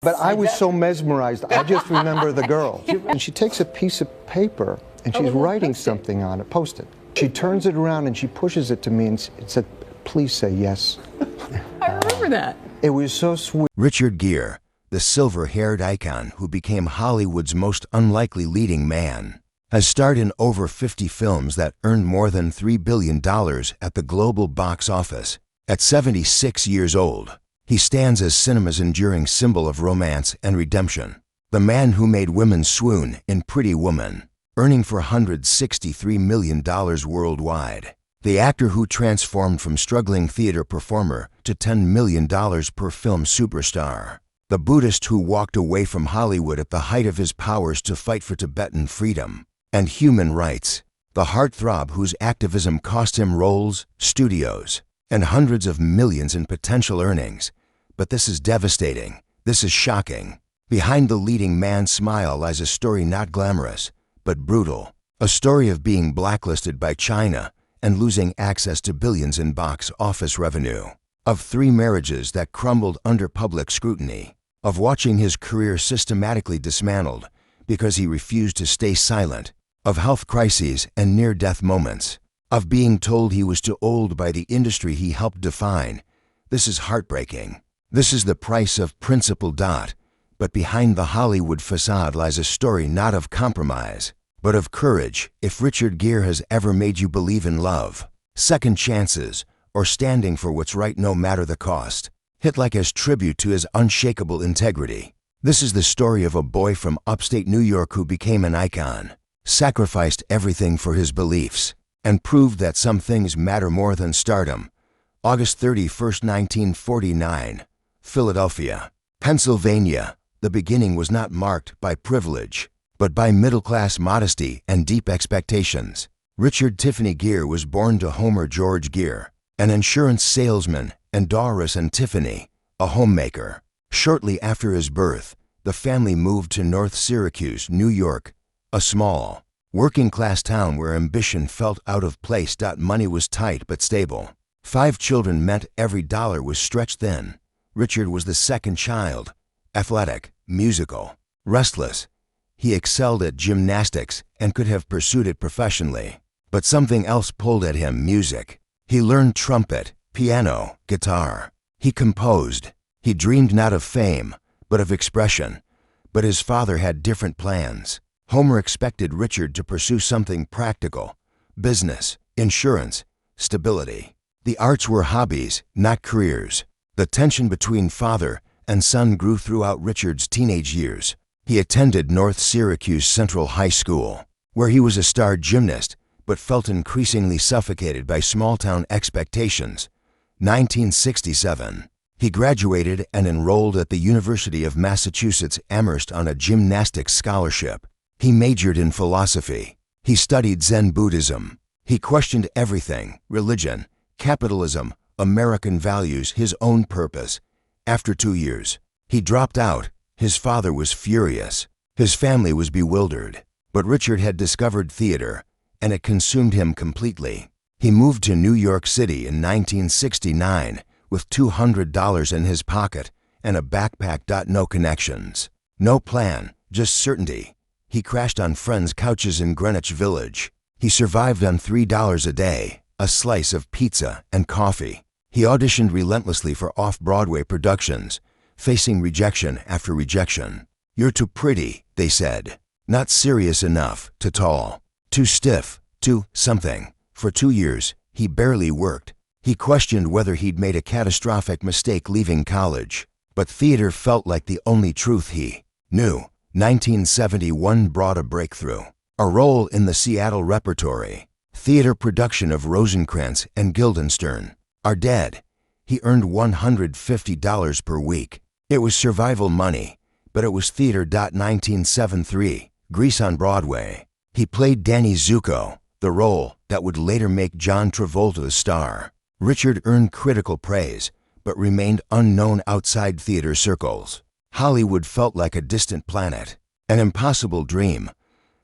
But I was so mesmerized, I just remember the girl. And she takes a piece of paper and she's writing something on it, Post-it. She turns it around and she pushes it to me and said, "Please say yes." I remember that. It was so sweet. Richard Gere, the silver-haired icon who became Hollywood's most unlikely leading man, has starred in over 50 films that earned more than $3 billion at the global box office. At 76 years old, he stands as cinema's enduring symbol of romance and redemption. The man who made women swoon in Pretty Woman, earning $463 million worldwide. The actor who transformed from struggling theater performer to $10 million per film superstar. The Buddhist who walked away from Hollywood at the height of his powers to fight for Tibetan freedom and human rights. The heartthrob whose activism cost him roles, studios, and hundreds of millions in potential earnings. But this is devastating. This is shocking. Behind the leading man's smile lies a story not glamorous, but brutal. A story of being blacklisted by China and losing access to billions in box office revenue. Of 3 marriages that crumbled under public scrutiny. Of watching his career systematically dismantled because he refused to stay silent. Of health crises and near-death moments. Of being told he was too old by the industry he helped define. This is heartbreaking. This is the price of principle. But behind the Hollywood facade lies a story not of compromise, but of courage. If Richard Gere has ever made you believe in love, second chances, or standing for what's right no matter the cost, hit like as tribute to his unshakable integrity. This is the story of a boy from upstate New York who became an icon, sacrificed everything for his beliefs, and proved that some things matter more than stardom. August 31st, 1949, Philadelphia, Pennsylvania. The beginning was not marked by privilege, but by middle-class modesty and deep expectations. Richard Tiffany Gere was born to Homer George Gere, an insurance salesman, and Doris and Tiffany, a homemaker. Shortly after his birth, the family moved to North Syracuse, New York, a small, working-class town where ambition felt out of place. Money was tight but stable. 5 children meant every dollar was stretched thin. Richard was the second child, athletic, musical, restless. He excelled at gymnastics and could have pursued it professionally. But something else pulled at him: music. He learned trumpet, piano, guitar. He composed. He dreamed not of fame, but of expression. But his father had different plans. Homer expected Richard to pursue something practical: business, insurance, stability. The arts were hobbies, not careers. The tension between father and son grew throughout Richard's teenage years. He attended North Syracuse Central High School, where he was a star gymnast, but felt increasingly suffocated by small-town expectations. 1967. He graduated and enrolled at the University of Massachusetts Amherst on a gymnastics scholarship. He majored in philosophy. He studied Zen Buddhism. He questioned everything: religion, capitalism, American values, his own purpose. After 2 years, he dropped out. His father was furious. His family was bewildered. But Richard had discovered theater, and it consumed him completely. He moved to New York City in 1969 with $200 in his pocket and a backpack. No connections, no plan, just certainty. He crashed on friends' couches in Greenwich Village. He survived on $3 a day, a slice of pizza and coffee. He auditioned relentlessly for off-Broadway productions, facing rejection after rejection. "You're too pretty," they said. "Not serious enough, too tall, too stiff, too something." For 2 years, he barely worked. He questioned whether he'd made a catastrophic mistake leaving college. But theater felt like the only truth he knew. 1971 brought a breakthrough. A role in the Seattle repertory. Theater production of Rosencrantz and Guildenstern Are Dead. He earned $150 per week. It was survival money, but it was theater. 1973, Grease on Broadway. He played Danny Zuko, the role that would later make John Travolta the star. Richard earned critical praise, but remained unknown outside theater circles. Hollywood felt like a distant planet, an impossible dream.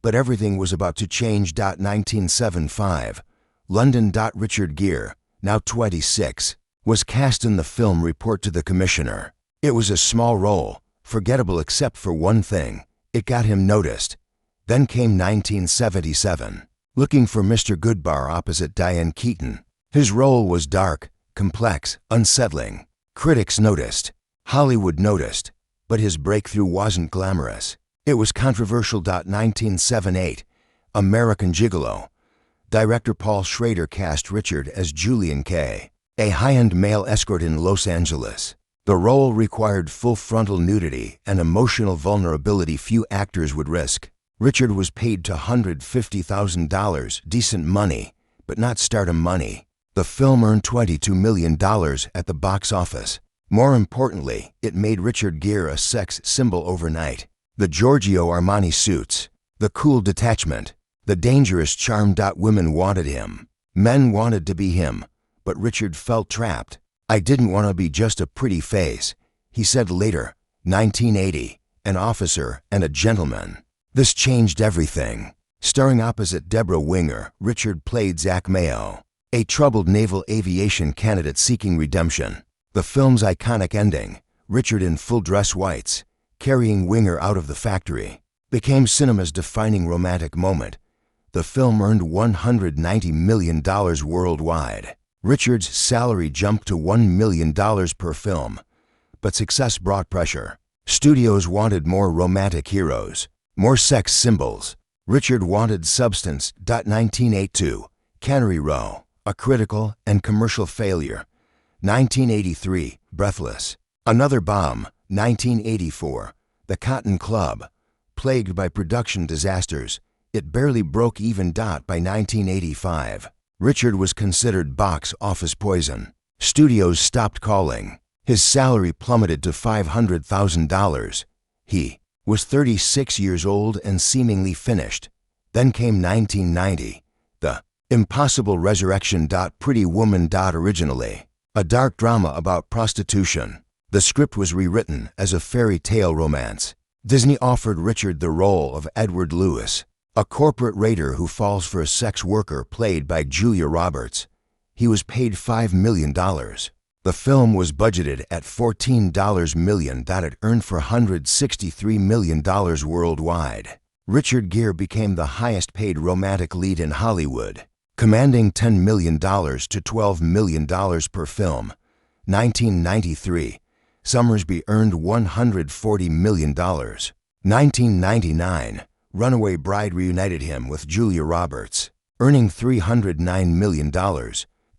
But everything was about to change. 1975, London. Richard Gere, now 26, was cast in the film Report to the Commissioner. It was a small role, Forgettable except for one thing: it got him noticed. Then came 1977, Looking for Mr. Goodbar opposite Diane Keaton. His role was dark, complex, unsettling. Critics noticed. Hollywood noticed. But his breakthrough wasn't glamorous. It was controversial. 1978, American Gigolo. Director Paul Schrader cast Richard as Julian Kay, a high-end male escort in Los Angeles. The role required full frontal nudity and emotional vulnerability few actors would risk. Richard was paid $250,000, decent money, but not stardom money. The film earned $22 million at the box office. More importantly, it made Richard Gere a sex symbol overnight. The Giorgio Armani suits, the cool detachment, the dangerous charm. Women wanted him. Men wanted to be him. But Richard felt trapped. "I didn't want to be just a pretty face," he said later. 1980, an officer and a gentleman. This changed everything. Starring opposite Deborah Winger, Richard played Zach Mayo, a troubled naval aviation candidate seeking redemption. The film's iconic ending, Richard in full dress whites, carrying Winger out of the factory, became cinema's defining romantic moment. The film earned $190 million worldwide. Richard's salary jumped to $1 million per film. But success brought pressure. Studios wanted more romantic heroes, more sex symbols. Richard wanted substance. 1982, Cannery Row, a critical and commercial failure. 1983, Breathless, another bomb. 1984, The Cotton Club, plagued by production disasters. It barely broke even. By 1985, Richard was considered box office poison. Studios stopped calling. His salary plummeted to $500,000. He was 36 years old and seemingly finished. Then came 1990, The Impossible Resurrection. Pretty Woman. Originally a dark drama about prostitution, the script was rewritten as a fairy tale romance. Disney offered Richard the role of Edward Lewis, a corporate raider who falls for a sex worker played by Julia Roberts. He was paid $5 million. The film was budgeted at $14 million. It earned $463 million worldwide. Richard Gere became the highest paid romantic lead in Hollywood, commanding $10 million to $12 million per film. 1993, Summersby earned $140 million. 1999, Runaway Bride reunited him with Julia Roberts, earning $309 million.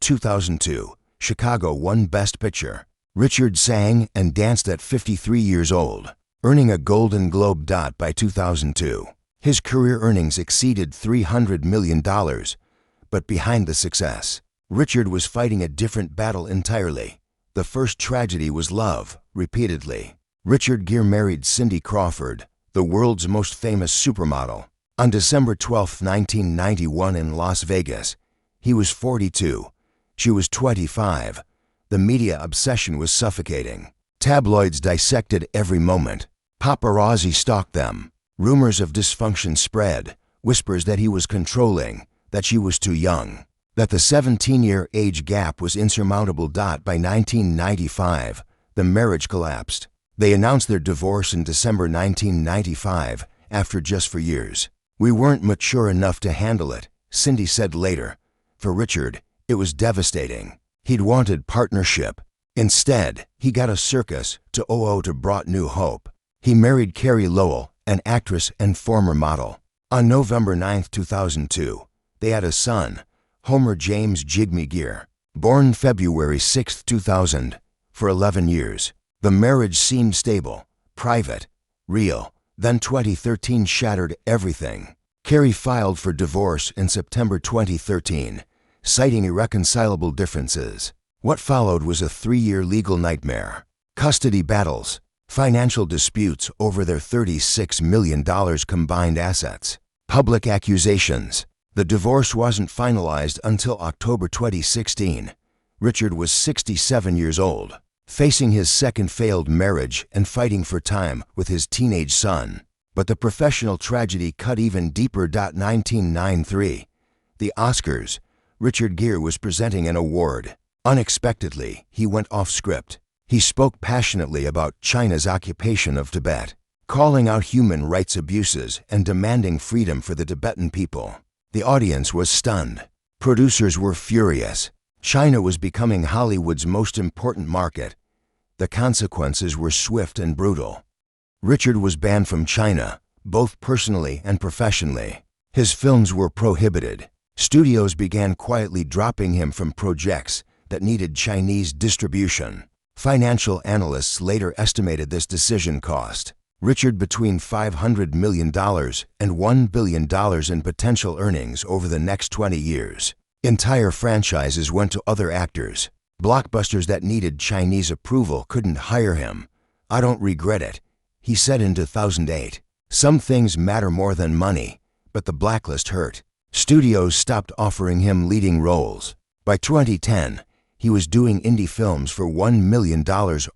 2002, Chicago won Best Picture. Richard sang and danced at 53 years old, earning a Golden Globe. By 2002, his career earnings exceeded $300 million. But behind the success, Richard was fighting a different battle entirely. The first tragedy was love, repeatedly. Richard Gere married Cindy Crawford, the world's most famous supermodel, on December 12, 1991 in Las Vegas. He was 42. She was 25. The media obsession was suffocating. Tabloids dissected every moment. Paparazzi stalked them. Rumors of dysfunction spread. Whispers that he was controlling, that she was too young, that the 17-year age gap was insurmountable. By 1995, the marriage collapsed. They announced their divorce in December 1995, after just 4 years. "We weren't mature enough to handle it," Cindy said later. For Richard, it was devastating. He'd wanted partnership. Instead, he got a circus to brought new hope. He married Carrie Lowell, an actress and former model. On November 9, 2002, they had a son, Homer James Jigme Gere, born February 6, 2000. For 11 years, the marriage seemed stable, private, real. Then 2013 shattered everything. Carrie filed for divorce in September 2013, citing irreconcilable differences. What followed was a 3-year legal nightmare. Custody battles, financial disputes over their $36 million combined assets, public accusations. The divorce wasn't finalized until October 2016. Richard was 67 years old, facing his second failed marriage and fighting for time with his teenage son. But the professional tragedy cut even deeper. 1993, the Oscars. Richard Gere was presenting an award. Unexpectedly, he went off script. He spoke passionately about China's occupation of Tibet, calling out human rights abuses and demanding freedom for the Tibetan people. The audience was stunned. Producers were furious. China was becoming Hollywood's most important market. The consequences were swift and brutal. Richard was banned from China, both personally and professionally. His films were prohibited. Studios began quietly dropping him from projects that needed Chinese distribution. Financial analysts later estimated this decision cost Richard between $500 million and $1 billion in potential earnings over the next 20 years. Entire franchises went to other actors. Blockbusters that needed Chinese approval couldn't hire him. "I don't regret it," he said in 2008. "Some things matter more than money," but the blacklist hurt. Studios stopped offering him leading roles. By 2010, he was doing indie films for $1 million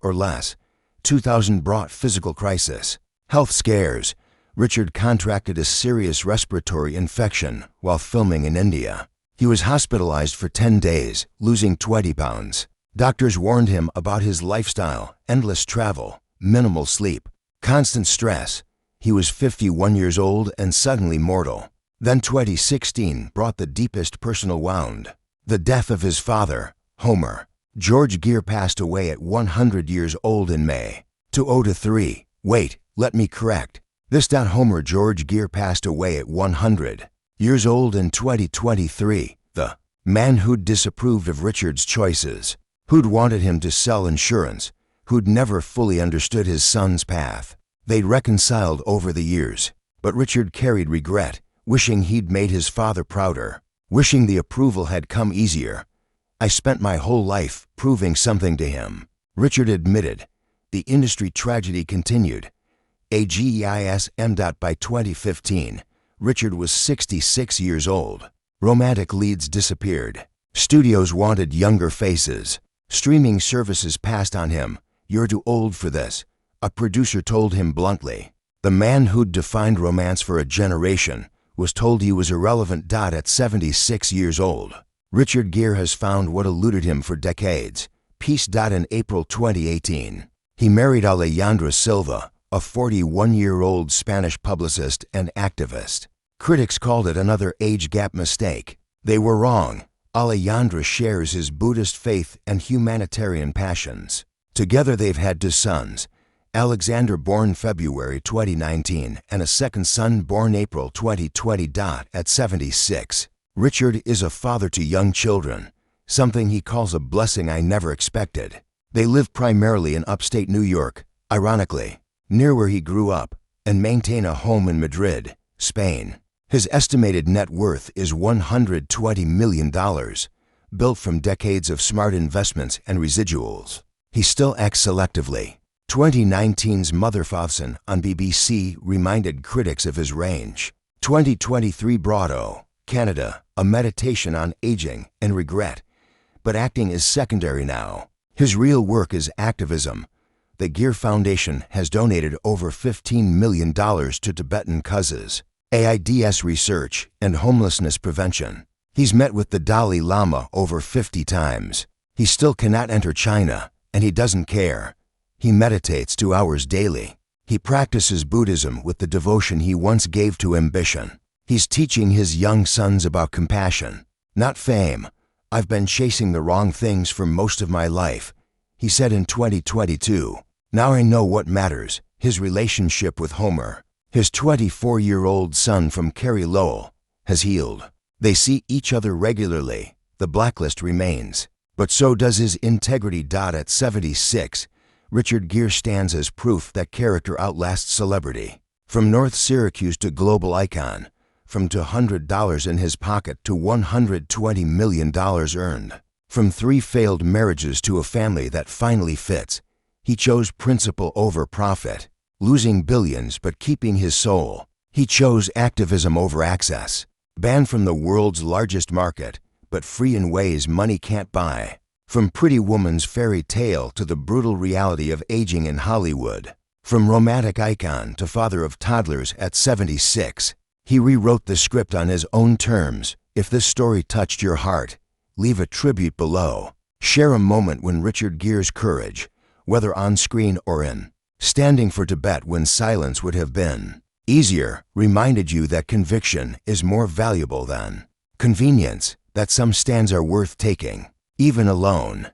or less. 2000 brought physical crisis, health scares. Richard contracted a serious respiratory infection while filming in India. He was hospitalized for 10 days, losing 20 pounds. Doctors warned him about his lifestyle: endless travel, minimal sleep, constant stress. He was 51 years old and suddenly mortal. Then 2016 brought the deepest personal wound: the death of his father, Homer. George Gere passed away at 100 years old in May. 2003. Wait, let me correct. This Homer George Gere passed away at 100 years old in 2023. The man who'd disapproved of Richard's choices, who'd wanted him to sell insurance, who'd never fully understood his son's path. They'd reconciled over the years, but Richard carried regret, wishing he'd made his father prouder, wishing the approval had come easier. "I spent my whole life proving something to him," Richard admitted. The industry tragedy continued. AGISM. By 2015, Richard was 66 years old. Romantic leads disappeared. Studios wanted younger faces. Streaming services passed on him. "You're too old for this," a producer told him bluntly. The man who'd defined romance for a generation was told he was irrelevant. At 76 years old, Richard Gere has found what eluded him for decades: peace. In April 2018, he married Alejandra Silva, a 41-year-old Spanish publicist and activist. Critics called it another age gap mistake. They were wrong. Alejandra shares his Buddhist faith and humanitarian passions. Together they've had 2 sons, Alexander, born February 2019, and a second son born April 2020. At 76, Richard is a father to young children, something he calls a blessing I never expected. They live primarily in upstate New York, ironically, near where he grew up, and maintain a home in Madrid, Spain. His estimated net worth is $120 million, built from decades of smart investments and residuals. He still acts selectively. 2019's Motherfatherson on BBC reminded critics of his range. 2023 brought Canada, a meditation on aging and regret. But acting is secondary now. His real work is activism. The Gere Foundation has donated over $15 million to Tibetan causes, AIDS research, and homelessness prevention. He's met with the Dalai Lama over 50 times. He still cannot enter China, and he doesn't care. He meditates 2 hours daily. He practices Buddhism with the devotion he once gave to ambition. He's teaching his young sons about compassion, not fame. "I've been chasing the wrong things for most of my life," he said in 2022. "Now I know what matters." His relationship with Homer, his 24-year-old son from Kerry Lowell, has healed. They see each other regularly. The blacklist remains, but so does his integrity. At 76, Richard Gere stands as proof that character outlasts celebrity. From North Syracuse to global icon, from $200 in his pocket to $120 million earned, from 3 failed marriages to a family that finally fits, he chose principle over profit, losing billions but keeping his soul. He chose activism over access, banned from the world's largest market, but free in ways money can't buy. From Pretty Woman's fairy tale to the brutal reality of aging in Hollywood, from romantic icon to father of toddlers at 76, he rewrote the script on his own terms. If this story touched your heart, leave a tribute below. Share a moment when Richard Gere's courage, whether on screen or in standing for Tibet when silence would have been easier, reminded you that conviction is more valuable than convenience, that some stands are worth taking, even alone.